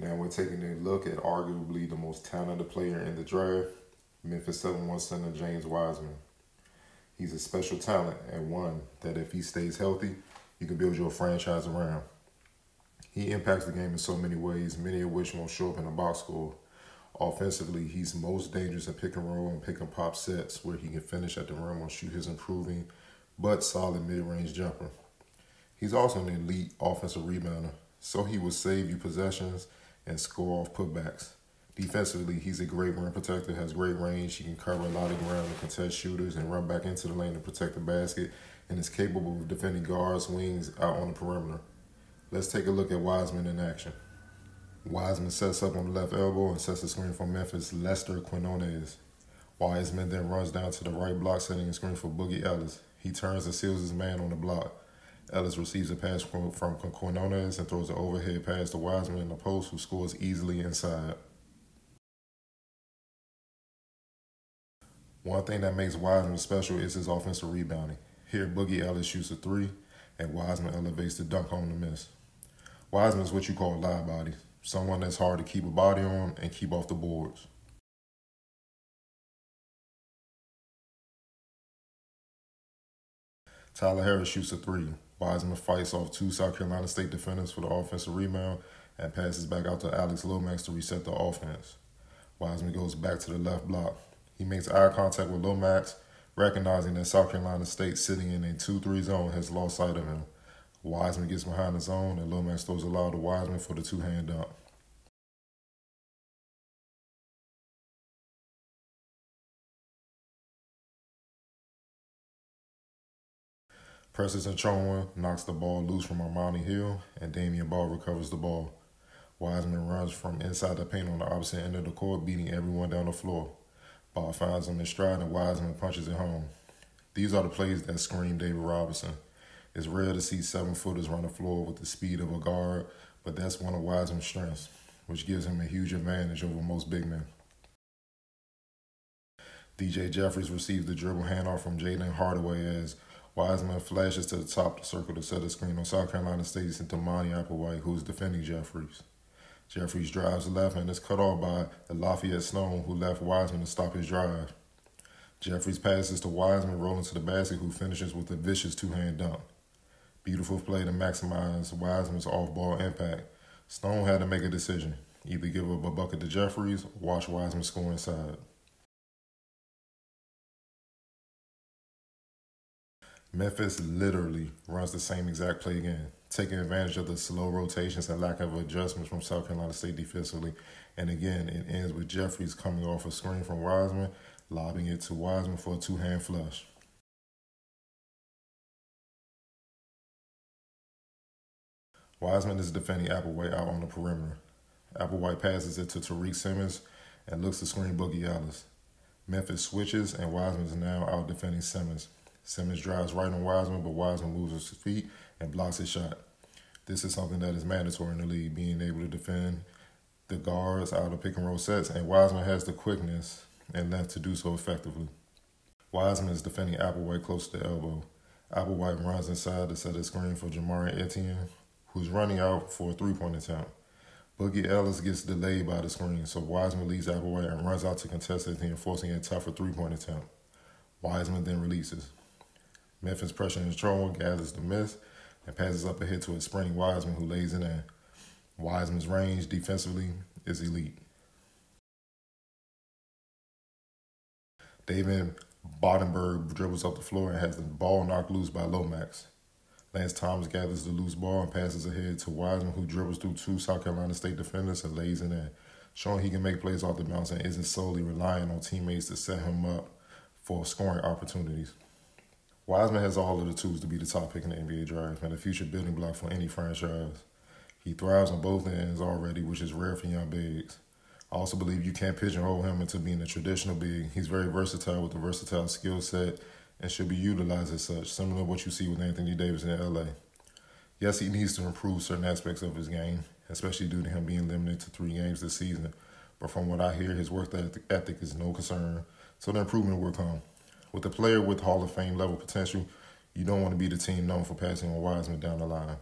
Now we're taking a look at arguably the most talented player in the draft, Memphis 7-1 center James Wiseman. He's a special talent and one that if he stays healthy, you can build your franchise around. He impacts the game in so many ways, many of which won't show up in a box score. Offensively, he's most dangerous in pick and roll and pick and pop sets where he can finish at the rim or shoot his improving but solid mid-range jumper. He's also an elite offensive rebounder, so he will save you possessions and score off putbacks. Defensively, he's a great rim protector, has great range. He can cover a lot of ground and contest shooters and run back into the lane to protect the basket, and is capable of defending guards, wings out on the perimeter. Let's take a look at Wiseman in action. Wiseman sets up on the left elbow and sets the screen for Memphis' Lester Quinones. Wiseman then runs down to the right block, setting a screen for Boogie Ellis. He turns and seals his man on the block. Ellis receives a pass from Quinones and throws an overhead pass to Wiseman in the post, who scores easily inside. One thing that makes Wiseman special is his offensive rebounding. Here, Boogie Ellis shoots a three, and Wiseman elevates the dunk on the miss. Wiseman is what you call a live body, someone that's hard to keep a body on and keep off the boards. Tyler Harris shoots a three. Weisman fights off two South Carolina State defenders for the offensive rebound and passes back out to Alex Lomax to reset the offense. Weisman goes back to the left block. He makes eye contact with Lomax, recognizing that South Carolina State sitting in a 2-3 zone has lost sight of him. Weisman gets behind the zone, and Lomax throws a lob to Weisman for the two-hand dunk. Presses and Chonwa knocks the ball loose from Armani Hill, and Damian Ball recovers the ball. Wiseman runs from inside the paint on the opposite end of the court, beating everyone down the floor. Ball finds him in stride, and Wiseman punches it home. These are the plays that scream David Robinson. It's rare to see 7-footers run the floor with the speed of a guard, but that's one of Wiseman's strengths, which gives him a huge advantage over most big men. DJ Jeffries receives the dribble handoff from Jalen Hardaway as Wiseman flashes to the top of the circle to set a screen on South Carolina State's Damani Applewhite, who is defending Jeffries. Jeffries drives left and is cut off by the Lafayette Stone, who left Wiseman to stop his drive. Jeffries passes to Wiseman, rolling to the basket, who finishes with a vicious two-hand dunk. Beautiful play to maximize Wiseman's off-ball impact. Stone had to make a decision, either give up a bucket to Jeffries or watch Wiseman score inside. Memphis literally runs the same exact play again, taking advantage of the slow rotations and lack of adjustments from South Carolina State defensively. And again, it ends with Jeffries coming off a screen from Wiseman, lobbing it to Wiseman for a two-hand flush. Wiseman is defending Applewhite out on the perimeter. Applewhite passes it to Tariq Simmons and looks to screen Boogie Ellis. Memphis switches, and Wiseman is now out defending Simmons. Simmons drives right on Wiseman, but Wiseman moves his feet and blocks his shot. This is something that is mandatory in the league, being able to defend the guards out of pick and roll sets, and Wiseman has the quickness and length to do so effectively. Wiseman is defending Applewhite close to the elbow. Applewhite runs inside to set a screen for Jamari Etienne, who's running out for a three-point attempt. Boogie Ellis gets delayed by the screen, so Wiseman leaves Applewhite and runs out to contest Etienne, forcing a tougher three-point attempt. Wiseman then releases. Memphis pressure and control gathers the miss and passes up ahead to a sprinting Wiseman, who lays it in. Wiseman's range defensively is elite. David Bodenberg dribbles up the floor and has the ball knocked loose by Lomax. Lance Thomas gathers the loose ball and passes ahead to Wiseman, who dribbles through two South Carolina State defenders and lays it in, showing he can make plays off the bounce and isn't solely relying on teammates to set him up for scoring opportunities. Wiseman has all of the tools to be the top pick in the NBA draft and a future building block for any franchise. He thrives on both ends already, which is rare for young bigs. I also believe you can't pigeonhole him into being a traditional big. He's very versatile with a versatile skill set and should be utilized as such, similar to what you see with Anthony Davis in LA. Yes, he needs to improve certain aspects of his game, especially due to him being limited to 3 games this season. But from what I hear, his work ethic is no concern, so the improvement will come. With a player with Hall of Fame level potential, you don't want to be the team known for passing on Weisman down the line.